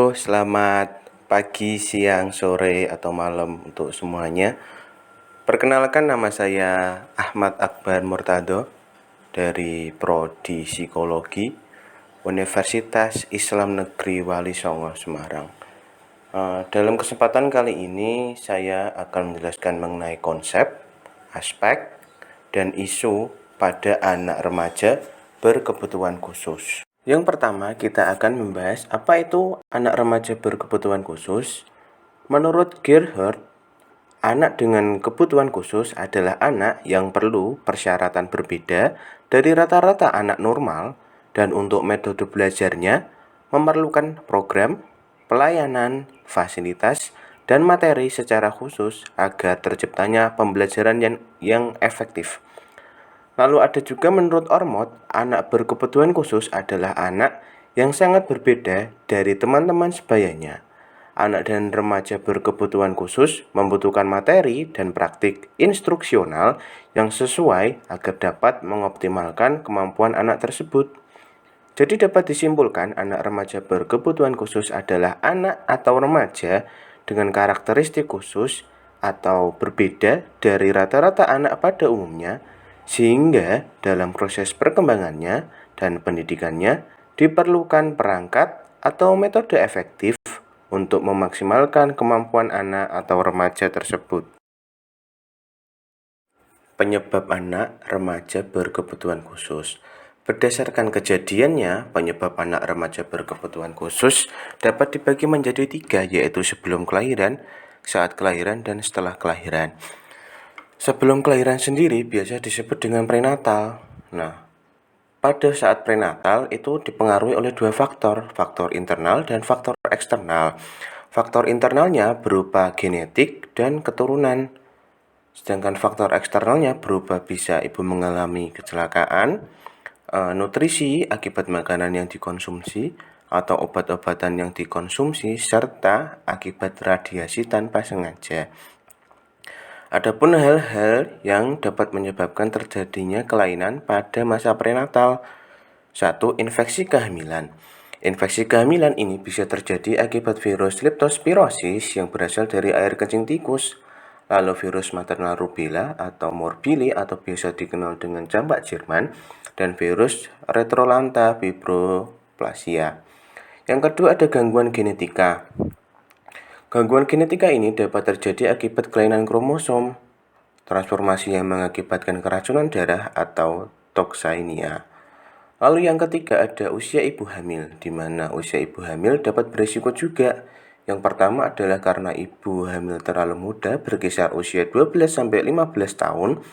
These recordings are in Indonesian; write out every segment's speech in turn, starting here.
Halo, selamat pagi, siang, sore, atau malam untuk semuanya. Perkenalkan, nama saya Ahmad Akbar Murtado dari Prodi Psikologi Universitas Islam Negeri Wali Songo, Semarang. Dalam kesempatan kali ini saya akan menjelaskan mengenai konsep, aspek, dan isu pada anak remaja berkebutuhan khusus. Yang pertama, kita akan membahas apa itu anak remaja berkebutuhan khusus. Menurut Gerhard, anak dengan kebutuhan khusus adalah anak yang perlu persyaratan berbeda dari rata-rata anak normal, dan untuk metode belajarnya memerlukan program, pelayanan, fasilitas, dan materi secara khusus agar terciptanya pembelajaran yang efektif. Lalu ada juga menurut Ormond, anak berkebutuhan khusus adalah anak yang sangat berbeda dari teman-teman sebayanya. Anak dan remaja berkebutuhan khusus membutuhkan materi dan praktik instruksional yang sesuai agar dapat mengoptimalkan kemampuan anak tersebut. Jadi dapat disimpulkan anak remaja berkebutuhan khusus adalah anak atau remaja dengan karakteristik khusus atau berbeda dari rata-rata anak pada umumnya, sehingga dalam proses perkembangannya dan pendidikannya diperlukan perangkat atau metode efektif untuk memaksimalkan kemampuan anak atau remaja tersebut. Penyebab anak remaja berkebutuhan khusus. Berdasarkan kejadiannya, penyebab anak remaja berkebutuhan khusus dapat dibagi menjadi 3, yaitu sebelum kelahiran, saat kelahiran, dan setelah kelahiran. Sebelum kelahiran sendiri biasa disebut dengan prenatal. Nah, pada saat prenatal itu dipengaruhi oleh 2 faktor, faktor internal dan faktor eksternal. Faktor internalnya berupa genetik dan keturunan. Sedangkan faktor eksternalnya berupa bisa ibu mengalami kecelakaan, nutrisi akibat makanan yang dikonsumsi, atau obat-obatan yang dikonsumsi, serta akibat radiasi tanpa sengaja. Adapun hal-hal yang dapat menyebabkan terjadinya kelainan pada masa prenatal. 1. Infeksi kehamilan. Infeksi kehamilan ini bisa terjadi akibat virus leptospirosis yang berasal dari air kencing tikus, lalu virus maternal rubella atau morbili atau biasa dikenal dengan campak Jerman, dan virus retrolanta fibroplasia. Yang kedua ada gangguan genetika. Gangguan genetika ini dapat terjadi akibat kelainan kromosom, transformasi yang mengakibatkan keracunan darah atau toksainia. Lalu yang ketiga ada usia ibu hamil, di mana usia ibu hamil dapat berisiko juga. Yang pertama adalah karena ibu hamil terlalu muda, berkisar usia 12-15 tahun,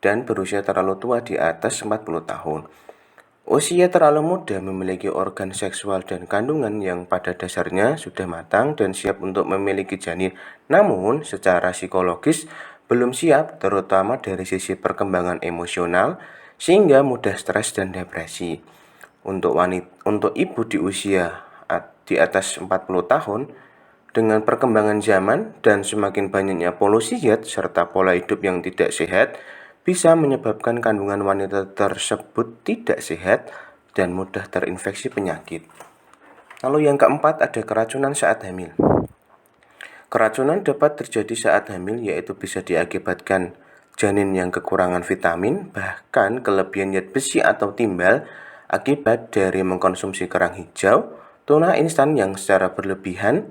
dan berusia terlalu tua di atas 40 tahun. Usia terlalu muda memiliki organ seksual dan kandungan yang pada dasarnya sudah matang dan siap untuk memiliki janin, namun secara psikologis belum siap, terutama dari sisi perkembangan emosional, sehingga mudah stres dan depresi. Untuk ibu di usia di atas 40 tahun, dengan perkembangan zaman dan semakin banyaknya polusi zat serta pola hidup yang tidak sehat, bisa menyebabkan kandungan wanita tersebut tidak sehat dan mudah terinfeksi penyakit. Lalu yang keempat ada keracunan saat hamil. Keracunan dapat terjadi saat hamil, yaitu bisa diakibatkan janin yang kekurangan vitamin, bahkan kelebihan zat besi atau timbal akibat dari mengkonsumsi kerang hijau, tuna instan yang secara berlebihan.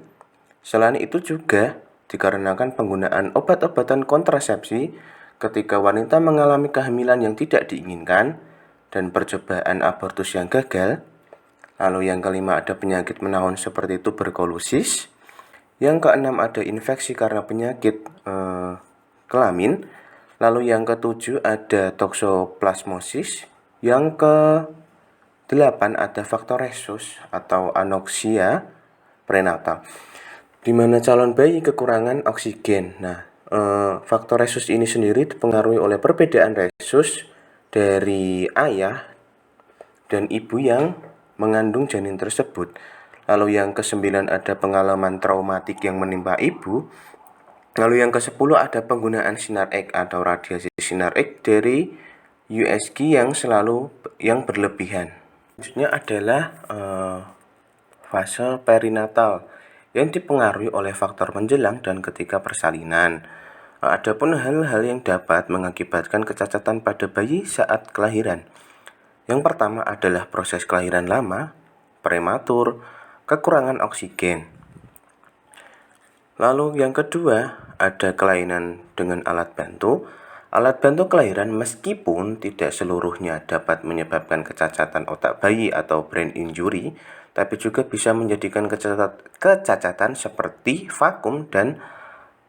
Selain itu juga dikarenakan penggunaan obat-obatan kontrasepsi ketika wanita mengalami kehamilan yang tidak diinginkan dan percobaan abortus yang gagal. Lalu yang kelima ada penyakit menaun seperti tuberkulosis. Yang keenam ada infeksi karena penyakit kelamin. Lalu yang ketujuh ada toksoplasmosis. Yang ke-8 ada faktor resus atau anoksia prenatal, di mana calon bayi kekurangan oksigen. Nah, faktor resus ini sendiri dipengaruhi oleh perbedaan resus dari ayah dan ibu yang mengandung janin tersebut. Lalu yang ke-9 ada pengalaman traumatik yang menimpa ibu. Lalu yang ke-10 ada penggunaan sinar X atau radiasi sinar X dari USG yang berlebihan. Selanjutnya adalah fase perinatal yang dipengaruhi oleh faktor menjelang dan ketika persalinan. Adapun hal-hal yang dapat mengakibatkan kecacatan pada bayi saat kelahiran. Yang pertama adalah proses kelahiran lama, prematur, kekurangan oksigen. Lalu yang kedua ada kelainan dengan alat bantu. Alat bantu kelahiran meskipun tidak seluruhnya dapat menyebabkan kecacatan otak bayi atau brain injury, tapi juga bisa menjadikan kecacatan seperti vakum dan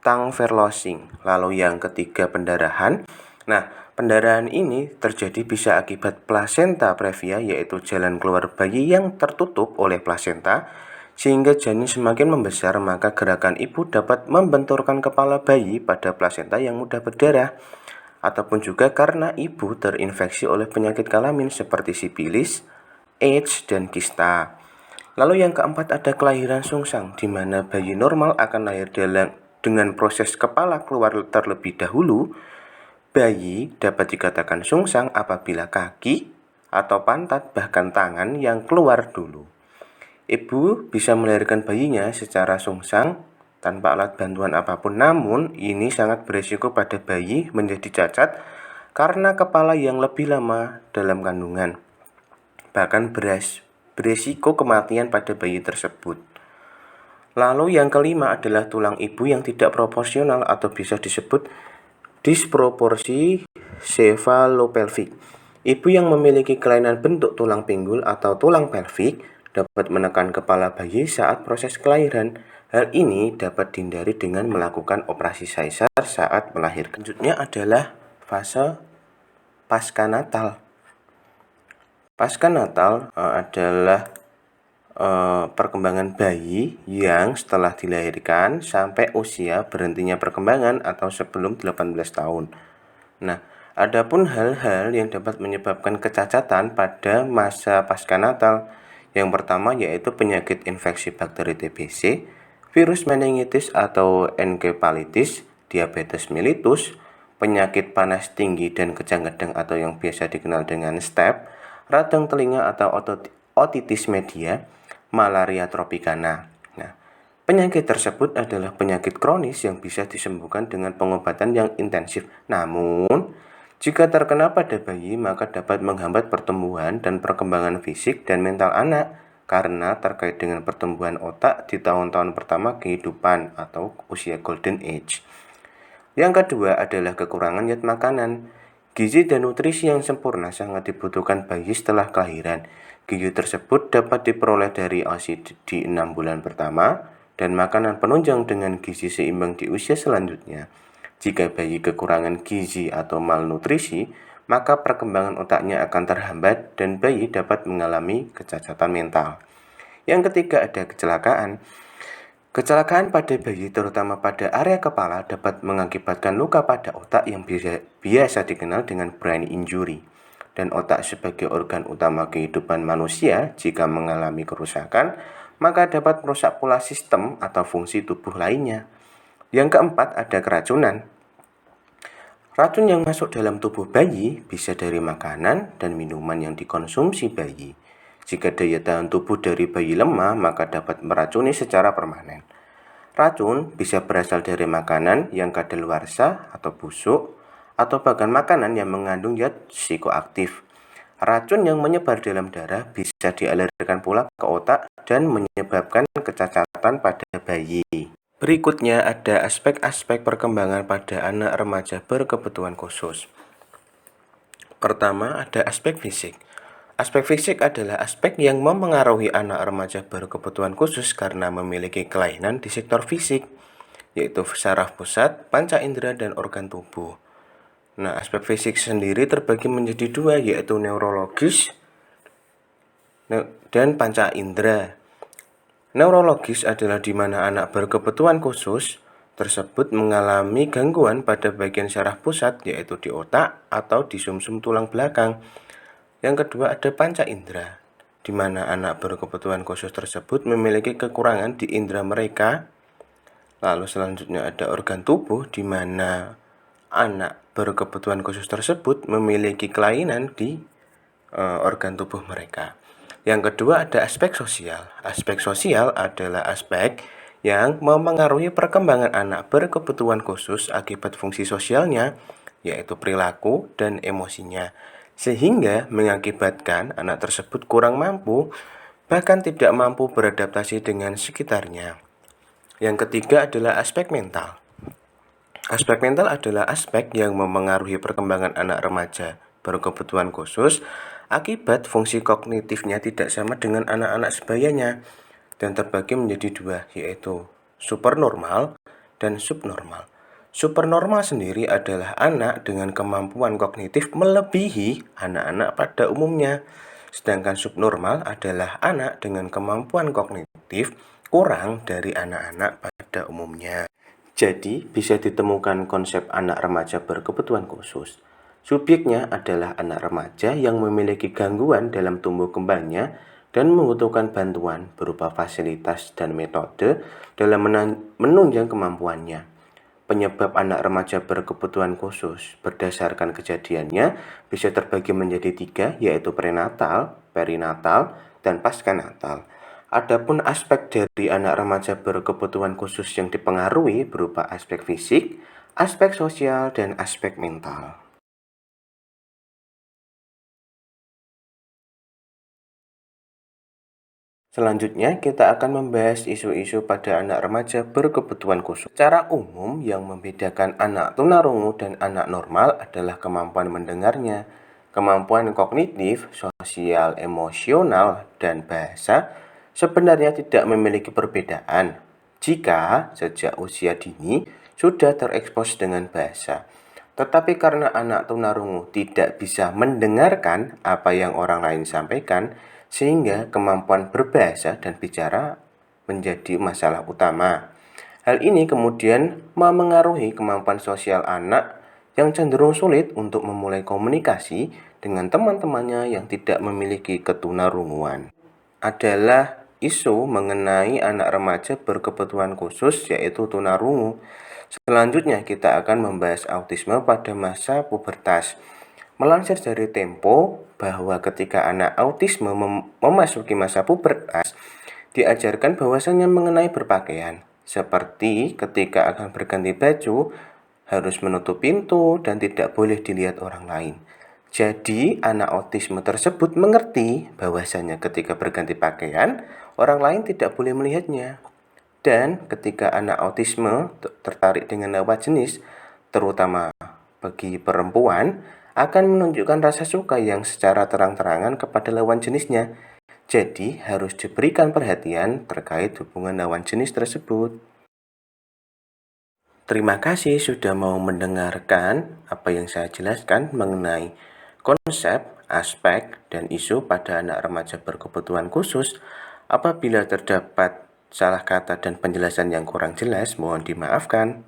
tongue verlosing. Lalu yang ketiga pendarahan. Nah, pendarahan ini terjadi bisa akibat plasenta previa, yaitu jalan keluar bayi yang tertutup oleh plasenta, sehingga janin semakin membesar, maka gerakan ibu dapat membenturkan kepala bayi pada plasenta yang mudah berdarah. Ataupun juga karena ibu terinfeksi oleh penyakit kelamin seperti sifilis, AIDS, dan kista. Lalu yang keempat ada kelahiran sungsang, di mana bayi normal akan lahir dengan proses kepala keluar terlebih dahulu. Bayi dapat dikatakan sungsang apabila kaki atau pantat bahkan tangan yang keluar dulu. Ibu bisa melahirkan bayinya secara sungsang tanpa alat bantuan apapun, namun ini sangat berisiko pada bayi menjadi cacat karena kepala yang lebih lama dalam kandungan. Bahkan berisiko kematian pada bayi tersebut. Lalu yang kelima adalah tulang ibu yang tidak proporsional atau bisa disebut disproporsi cephalopelvic. Ibu yang memiliki kelainan bentuk tulang pinggul atau tulang pelvik dapat menekan kepala bayi saat proses kelahiran. Hal ini dapat dihindari dengan melakukan operasi caesar saat melahirkan. Selanjutnya adalah fase pasca natal. Pasca natal adalah perkembangan bayi yang setelah dilahirkan sampai usia berhentinya perkembangan atau sebelum 18 tahun. Nah, adapun hal-hal yang dapat menyebabkan kecacatan pada masa pasca natal. Yang pertama yaitu penyakit infeksi bakteri TBC, virus meningitis atau enkefalitis, diabetes mellitus, penyakit panas tinggi dan kejang gedang atau yang biasa dikenal dengan staph, radang telinga atau otitis media, malaria tropicana. Nah, penyakit tersebut adalah penyakit kronis yang bisa disembuhkan dengan pengobatan yang intensif. Namun, jika terkena pada bayi, maka dapat menghambat pertumbuhan dan perkembangan fisik dan mental anak karena terkait dengan pertumbuhan otak di tahun-tahun pertama kehidupan atau usia golden age. Yang kedua adalah kekurangan zat makanan. Gizi dan nutrisi yang sempurna sangat dibutuhkan bayi setelah kelahiran. Gizi tersebut dapat diperoleh dari ASI di 6 bulan pertama dan makanan penunjang dengan gizi seimbang di usia selanjutnya. Jika bayi kekurangan gizi atau malnutrisi, maka perkembangan otaknya akan terhambat dan bayi dapat mengalami kecacatan mental. Yang ketiga ada kecelakaan. Kecelakaan pada bayi terutama pada area kepala dapat mengakibatkan luka pada otak yang biasa dikenal dengan brain injury. Dan otak sebagai organ utama kehidupan manusia jika mengalami kerusakan, maka dapat merusak pola sistem atau fungsi tubuh lainnya. Yang keempat ada keracunan. Racun yang masuk dalam tubuh bayi bisa dari makanan dan minuman yang dikonsumsi bayi. Jika daya tahan tubuh dari bayi lemah, maka dapat meracuni secara permanen. Racun bisa berasal dari makanan yang kadaluarsa atau busuk, atau bahkan makanan yang mengandung zat psikoaktif. Racun yang menyebar dalam darah bisa dialirkan pula ke otak dan menyebabkan kecacatan pada bayi. Berikutnya ada aspek-aspek perkembangan pada anak remaja berkebutuhan khusus. Pertama ada aspek fisik. Aspek fisik adalah aspek yang memengaruhi anak remaja berkebutuhan khusus karena memiliki kelainan di sektor fisik, yaitu saraf pusat, panca indera, dan organ tubuh. Nah, aspek fisik sendiri terbagi menjadi dua, yaitu neurologis dan panca indera. Neurologis adalah di mana anak berkebutuhan khusus tersebut mengalami gangguan pada bagian saraf pusat, yaitu di otak atau di sumsum tulang belakang. Yang kedua ada panca indera, di mana anak berkebutuhan khusus tersebut memiliki kekurangan di indera mereka. Lalu selanjutnya ada organ tubuh, di mana anak berkebutuhan khusus tersebut memiliki kelainan di organ tubuh mereka. Yang kedua ada aspek sosial. Aspek sosial adalah aspek yang memengaruhi perkembangan anak berkebutuhan khusus akibat fungsi sosialnya, yaitu perilaku dan emosinya, sehingga mengakibatkan anak tersebut kurang mampu, bahkan tidak mampu beradaptasi dengan sekitarnya. Yang ketiga adalah aspek mental. Aspek mental adalah aspek yang memengaruhi perkembangan anak remaja berkebutuhan khusus akibat fungsi kognitifnya tidak sama dengan anak-anak sebayanya dan terbagi menjadi dua, yaitu supernormal dan subnormal. Supernormal sendiri adalah anak dengan kemampuan kognitif melebihi anak-anak pada umumnya, sedangkan subnormal adalah anak dengan kemampuan kognitif kurang dari anak-anak pada umumnya. Jadi, bisa ditemukan konsep anak remaja berkebutuhan khusus. Subjeknya adalah anak remaja yang memiliki gangguan dalam tumbuh kembangnya dan membutuhkan bantuan berupa fasilitas dan metode dalam menunjang kemampuannya. Penyebab anak remaja berkebutuhan khusus berdasarkan kejadiannya bisa terbagi menjadi tiga, yaitu prenatal, perinatal, dan paskanatal. Adapun aspek dari anak remaja berkebutuhan khusus yang dipengaruhi berupa aspek fisik, aspek sosial, dan aspek mental. Selanjutnya, kita akan membahas isu-isu pada anak remaja berkebutuhan khusus. Secara umum, yang membedakan anak tunarungu dan anak normal adalah kemampuan mendengarnya, kemampuan kognitif, sosial, emosional, dan bahasa sebenarnya tidak memiliki perbedaan jika sejak usia dini sudah terekspos dengan bahasa. Tetapi karena anak tunarungu tidak bisa mendengarkan apa yang orang lain sampaikan, sehingga kemampuan berbahasa dan bicara menjadi masalah utama. Hal ini kemudian memengaruhi kemampuan sosial anak yang cenderung sulit untuk memulai komunikasi dengan teman-temannya yang tidak memiliki ketunarunguan. Adalah isu mengenai anak remaja berkebutuhan khusus, yaitu tunarungu. Selanjutnya kita akan membahas autisme pada masa pubertas. Melansir dari Tempo bahwa ketika anak autisme memasuki masa pubertas, diajarkan bahwasannya mengenai berpakaian, seperti ketika akan berganti baju, harus menutup pintu dan tidak boleh dilihat orang lain. Jadi, anak autisme tersebut mengerti bahwasanya ketika berganti pakaian, orang lain tidak boleh melihatnya. Dan ketika anak autisme tertarik dengan lawan jenis, terutama bagi perempuan, akan menunjukkan rasa suka yang secara terang-terangan kepada lawan jenisnya. Jadi, harus diberikan perhatian terkait hubungan lawan jenis tersebut. Terima kasih sudah mau mendengarkan apa yang saya jelaskan mengenai konsep, aspek, dan isu pada anak remaja berkebutuhan khusus. Apabila terdapat salah kata dan penjelasan yang kurang jelas, mohon dimaafkan.